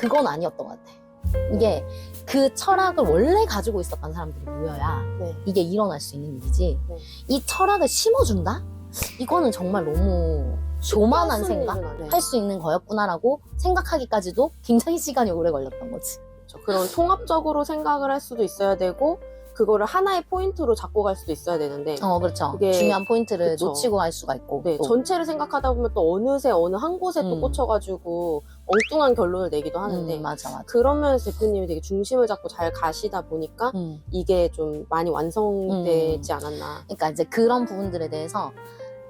그건 아니었던 것 같아. 이게 그 철학을 원래 가지고 있었던 사람들이 모여야 네. 이게 일어날 수 있는 일이지. 네. 이 철학을 심어준다? 이거는 정말 너무 교만한 생각? 할 수 있는 거였구나라고 생각하기까지도 굉장히 시간이 오래 걸렸던 거지. 그런 통합적으로 생각을 할 수도 있어야 되고 그거를 하나의 포인트로 잡고 갈 수도 있어야 되는데 그렇죠. 그게 중요한 포인트를 그쵸. 놓치고 갈 수가 있고. 네, 또. 전체를 생각하다 보면 또 어느새 어느 한 곳에 또 꽂혀가지고 엉뚱한 결론을 내기도 하는데 맞아. 그런 면에서 대표님이 되게 중심을 잡고 잘 가시다 보니까 이게 좀 많이 완성되지 않았나. 그러니까 이제 그런 부분들에 대해서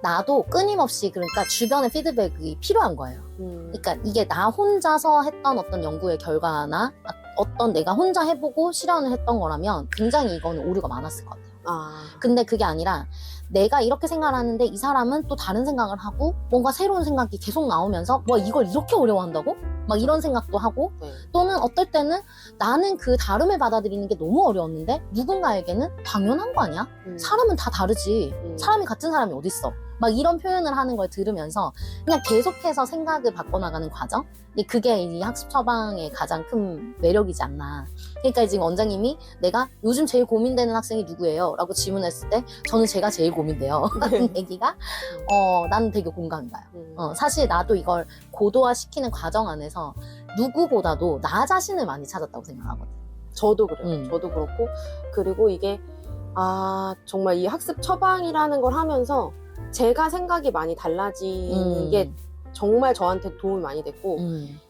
나도 끊임없이 그러니까 주변의 피드백이 필요한 거예요. 그러니까 이게 나 혼자서 했던 어떤 연구의 결과나 어떤 내가 혼자 해보고 실현을 했던 거라면 굉장히 이거는 오류가 많았을 것 같아요. 근데 그게 아니라 내가 이렇게 생각을 하는데 이 사람은 또 다른 생각을 하고 뭔가 새로운 생각이 계속 나오면서 뭐 이걸 이렇게 어려워한다고? 막 이런 생각도 하고 또는 어떨 때는 나는 그 다름을 받아들이는 게 너무 어려웠는데 누군가에게는 당연한 거 아니야? 사람은 다 다르지. 사람이 같은 사람이 어딨어? 막 이런 표현을 하는 걸 들으면서 그냥 계속해서 생각을 바꿔나가는 과정? 근데 그게 이 학습 처방의 가장 큰 매력이지 않나. 그러니까 지금 원장님이 내가 요즘 제일 고민되는 학생이 누구예요? 라고 질문했을 때 저는 제가 제일 고민돼요. 라는 얘기가 나는 되게 공감이 가요. 사실 나도 이걸 고도화시키는 과정 안에서 누구보다도 나 자신을 많이 찾았다고 생각하거든. 저도 그래요. 저도 그렇고 그리고 이게 정말 이 학습 처방이라는 걸 하면서 제가 생각이 많이 달라지는 게 정말 저한테 도움이 많이 됐고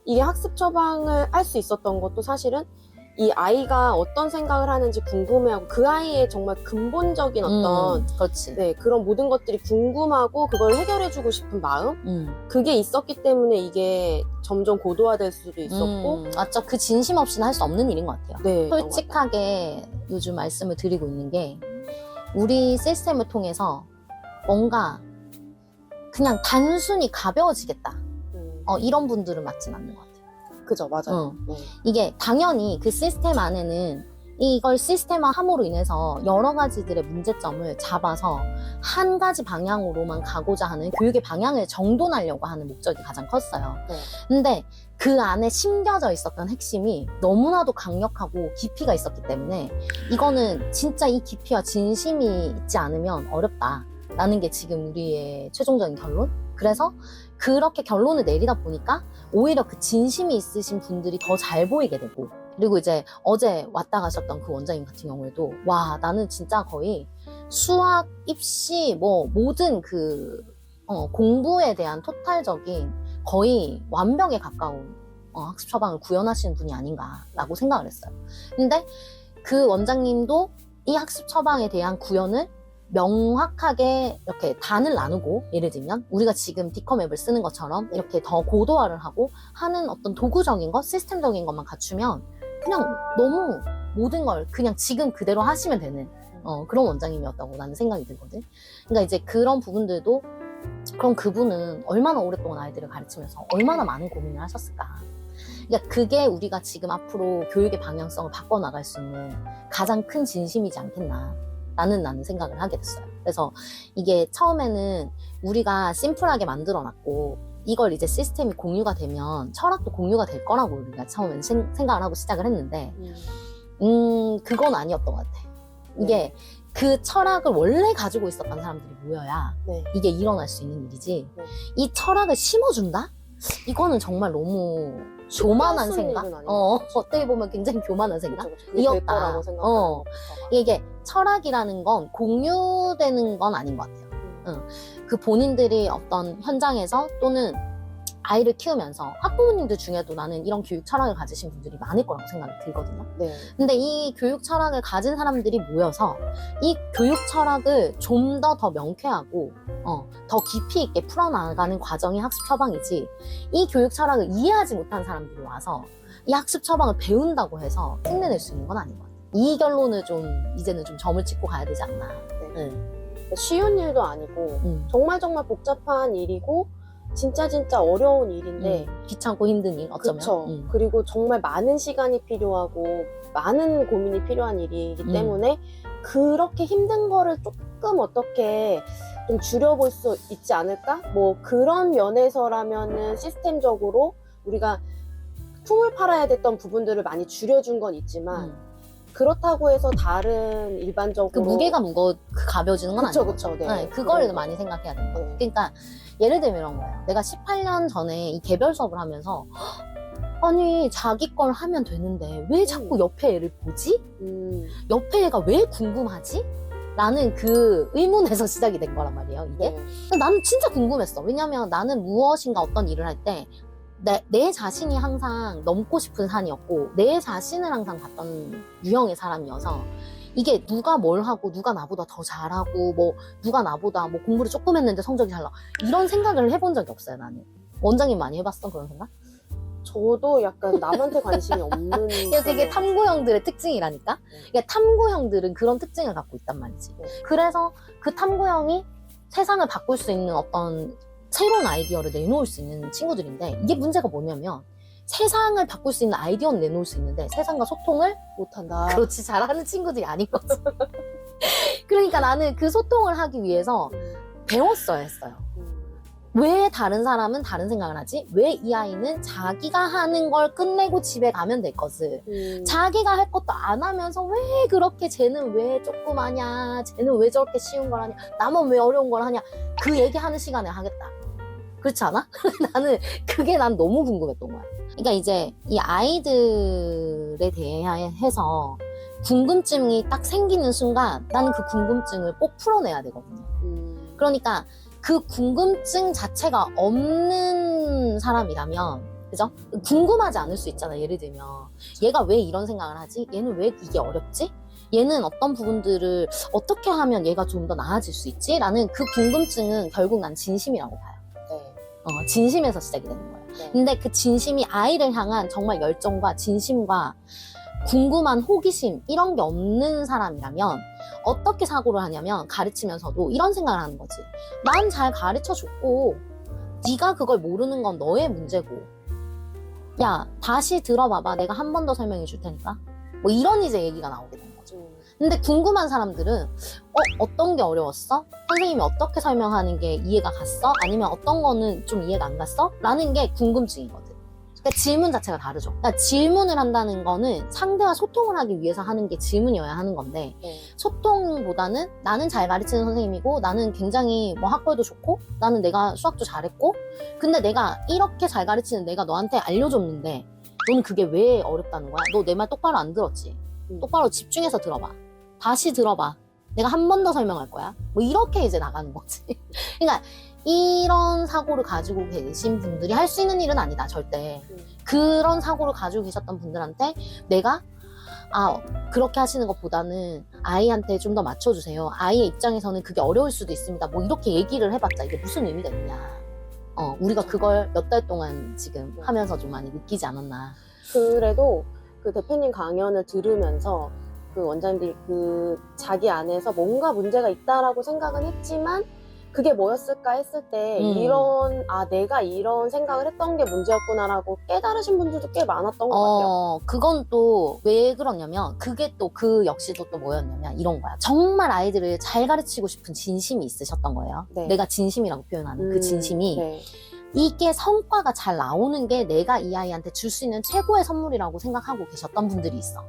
이게 학습 처방을 할 수 있었던 것도 사실은 이 아이가 어떤 생각을 하는지 궁금해하고 그 아이의 정말 근본적인 어떤 그렇지. 네, 그런 모든 것들이 궁금하고 그걸 해결해주고 싶은 마음 그게 있었기 때문에 이게 점점 고도화될 수도 있었고 맞죠. 그 진심 없이는 할 수 없는 일인 것 같아요. 네, 솔직하게 요즘 말씀을 드리고 있는 게 우리 시스템을 통해서 뭔가 그냥 단순히 가벼워지겠다. 이런 분들은 맞진 않는 것 같아요. 그죠, 맞아요. 이게 당연히 그 시스템 안에는 이걸 시스템화함으로 인해서 여러 가지들의 문제점을 잡아서 한 가지 방향으로만 가고자 하는 교육의 방향을 정돈하려고 하는 목적이 가장 컸어요. 근데 그 안에 심겨져 있었던 핵심이 너무나도 강력하고 깊이가 있었기 때문에 이거는 진짜 이 깊이와 진심이 있지 않으면 어렵다라는 게 지금 우리의 최종적인 결론? 그래서 그렇게 결론을 내리다 보니까 오히려 그 진심이 있으신 분들이 더 잘 보이게 되고 그리고 이제 어제 왔다 가셨던 그 원장님 같은 경우에도 와 나는 진짜 거의 수학, 입시 뭐 모든 그 공부에 대한 토탈적인 거의 완벽에 가까운 학습 처방을 구현하시는 분이 아닌가라고 생각을 했어요. 근데 그 원장님도 이 학습 처방에 대한 구현을 명확하게 이렇게 단을 나누고 예를 들면 우리가 지금 디컴 앱을 쓰는 것처럼 이렇게 더 고도화를 하고 하는 어떤 도구적인 것, 시스템적인 것만 갖추면 그냥 너무 모든 걸 그냥 지금 그대로 하시면 되는 그런 원장님이었다고 나는 생각이 들거든. 그러니까 이제 그런 부분들도 그럼 그분은 얼마나 오랫동안 아이들을 가르치면서 얼마나 많은 고민을 하셨을까. 그러니까 그게 우리가 지금 앞으로 교육의 방향성을 바꿔나갈 수 있는 가장 큰 진심이지 않겠나. 나는 생각을 하게 됐어요. 그래서 이게 처음에는 우리가 심플하게 만들어놨고 이걸 이제 시스템이 공유가 되면 철학도 공유가 될 거라고 우리가 처음에는 생각을 하고 시작을 했는데 그건 아니었던 것 같아. 이게 그 철학을 원래 가지고 있었던 사람들이 모여야 이게 일어날 수 있는 일이지 이 철학을 심어준다? 이거는 정말 너무 교만한 생각? 어떻게 보면 굉장히 교만한 생각이었다. 이게 철학이라는 건 공유되는 건 아닌 것 같아요. 그 본인들이 어떤 현장에서 또는 아이를 키우면서 학부모님들 중에도 나는 이런 교육 철학을 가지신 분들이 많을 거라고 생각이 들거든요. 근데 이 교육 철학을 가진 사람들이 모여서 이 교육 철학을 좀 더 명쾌하고 더 깊이 있게 풀어나가는 과정이 학습 처방이지 이 교육 철학을 이해하지 못한 사람들이 와서 이 학습 처방을 배운다고 해서 흉내낼 수 있는 건 아닌 것 같아요. 이 결론을 좀 이제는 좀 점을 찍고 가야 되지 않나. 쉬운 일도 아니고 정말 복잡한 일이고 진짜 어려운 일인데 귀찮고 힘든 일 어쩌면 그리고 정말 많은 시간이 필요하고 많은 고민이 필요한 일이기 때문에 그렇게 힘든 거를 조금 어떻게 좀 줄여볼 수 있지 않을까? 뭐 그런 면에서라면은 시스템적으로 우리가 품을 팔아야 됐던 부분들을 많이 줄여준 건 있지만 그렇다고 해서 다른 일반적으로 그 무게가 가벼워지는 건 그쵸, 아니고. 그쵸, 네. 그걸 그건 많이 생각해야 되는 거예요. 네. 그러니까 예를 들면 이런 거예요. 내가 18년 전에 이 개별 수업을 하면서 아니 자기 걸 하면 되는데 왜 자꾸 옆에 애를 보지? 옆에 애가 왜 궁금하지? 라는 그 의문에서 시작이 된 거란 말이에요, 이게. 네. 근데 나는 진짜 궁금했어. 왜냐면 나는 무엇인가 어떤 일을 할 때 내 자신이 항상 넘고 싶은 산이었고 내 자신을 항상 봤던 유형의 사람이어서 이게 누가 뭘 하고 누가 나보다 더 잘하고 뭐 누가 나보다 뭐 공부를 조금 했는데 성적이 잘 나와 이런 생각을 해본 적이 없어요, 나는. 원장님 많이 해봤어, 그런 생각? 저도 약간 남한테 관심이 없는 이게 되게 탐구형들의 특징이라니까. 그러니까 탐구형들은 그런 특징을 갖고 있단 말이지. 그래서 그 탐구형이 세상을 바꿀 수 있는 어떤 새로운 아이디어를 내놓을 수 있는 친구들인데 이게 문제가 뭐냐면 세상을 바꿀 수 있는 아이디어는 내놓을 수 있는데 세상과 소통을 못한다. 그렇지 잘하는 친구들이 아닌 거지. 그러니까 나는 그 소통을 하기 위해서 배웠어야 했어요. 왜 다른 사람은 다른 생각을 하지? 왜 이 아이는 자기가 하는 걸 끝내고 집에 가면 될 것을 자기가 할 것도 안 하면서 왜 그렇게 쟤는 왜 조금 하냐, 쟤는 왜 저렇게 쉬운 걸 하냐, 나만 왜 어려운 걸 하냐, 그 얘기하는 시간에 하겠다. 그렇지 않아? 그게 난 너무 궁금했던 거야. 그러니까 이제 이 아이들에 대해서 궁금증이 딱 생기는 순간 나는 그 궁금증을 꼭 풀어내야 되거든요. 그러니까 그 궁금증 자체가 없는 사람이라면, 그죠? 궁금하지 않을 수 있잖아. 예를 들면 얘가 왜 이런 생각을 하지? 얘는 왜 이게 어렵지? 얘는 어떤 부분들을 어떻게 하면 얘가 좀 더 나아질 수 있지? 라는 그 궁금증은 결국 난 진심이라고 봐요. 네. 진심에서 시작이 되는 거예요. 네. 근데 그 진심이 아이를 향한 정말 열정과 진심과 궁금한 호기심 이런 게 없는 사람이라면 어떻게 사고를 하냐면 가르치면서도 이런 생각을 하는 거지. 난 잘 가르쳐줬고 네가 그걸 모르는 건 너의 문제고 야 다시 들어봐봐 내가 한 번 더 설명해 줄 테니까 뭐 이런 이제 얘기가 나오게 되는 거죠. 근데 궁금한 사람들은 어떤 게 어려웠어? 선생님이 어떻게 설명하는 게 이해가 갔어? 아니면 어떤 거는 좀 이해가 안 갔어? 라는 게 궁금증이거든. 그러니까 질문 자체가 다르죠. 그러니까 질문을 한다는 거는 상대와 소통을 하기 위해서 하는 게 질문이어야 하는 건데 네. 소통보다는 나는 잘 가르치는 선생님이고 나는 굉장히 뭐 학벌도 좋고 나는 내가 수학도 잘했고 근데 내가 이렇게 잘 가르치는 내가 너한테 알려줬는데 너는 그게 왜 어렵다는 거야? 너 내 말 똑바로 안 들었지? 똑바로 집중해서 들어봐. 다시 들어봐. 내가 한 번 더 설명할 거야. 뭐 이렇게 이제 나가는 거지. 그러니까 이런 사고를 가지고 계신 분들이 할 수 있는 일은 아니다, 절대. 그런 사고를 가지고 계셨던 분들한테 내가 그렇게 하시는 것보다는 아이한테 좀 더 맞춰주세요. 아이의 입장에서는 그게 어려울 수도 있습니다. 뭐 이렇게 얘기를 해봤자 이게 무슨 의미가 있냐. 우리가 그걸 몇 달 동안 지금 하면서 좀 많이 느끼지 않았나. 그래도 그 대표님 강연을 들으면서 그 원장님들이 그 자기 안에서 뭔가 문제가 있다라고 생각은 했지만 그게 뭐였을까 했을 때 내가 이런 생각을 했던 게 문제였구나라고 깨달으신 분들도 꽤 많았던 것 같아요. 그건 또 왜 그러냐면 그게 또 그 역시도 또 뭐였냐면 이런 거야. 정말 아이들을 잘 가르치고 싶은 진심이 있으셨던 거예요. 네. 내가 진심이라고 표현하는 그 진심이 네. 이게 성과가 잘 나오는 게 내가 이 아이한테 줄 수 있는 최고의 선물이라고 생각하고 계셨던 분들이 있어.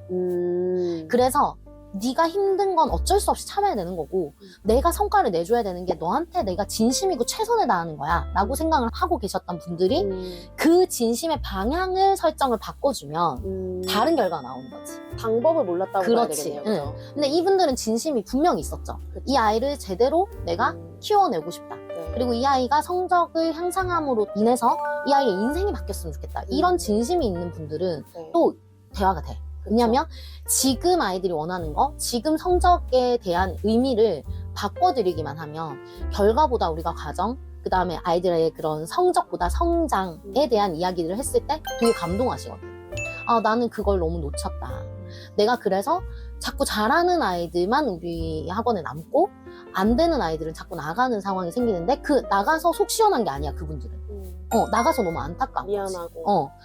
그래서 네가 힘든 건 어쩔 수 없이 참아야 되는 거고 내가 성과를 내줘야 되는 게 너한테 내가 진심이고 최선을 다하는 거야 라고 생각을 하고 계셨던 분들이 그 진심의 방향을 설정을 바꿔주면 다른 결과가 나오는 거지. 방법을 몰랐다고 봐야 되겠네요. 그죠? 근데 이분들은 진심이 분명히 있었죠. 이 아이를 제대로 내가 키워내고 싶다. 네. 그리고 이 아이가 성적을 향상함으로 인해서 이 아이의 인생이 바뀌었으면 좋겠다. 이런 진심이 있는 분들은 네. 또 대화가 돼. 왜냐면 지금 아이들이 원하는 거, 지금 성적에 대한 의미를 바꿔드리기만 하면 결과보다 우리가 과정, 그 다음에 아이들의 그런 성적보다 성장에 대한 이야기를 했을 때 되게 감동하시거든. 나는 그걸 너무 놓쳤다. 내가 그래서 자꾸 잘하는 아이들만 우리 학원에 남고 안 되는 아이들은 자꾸 나가는 상황이 생기는데 그 나가서 속 시원한 게 아니야, 그분들은. 나가서 너무 안타까운 거지. 미안하고.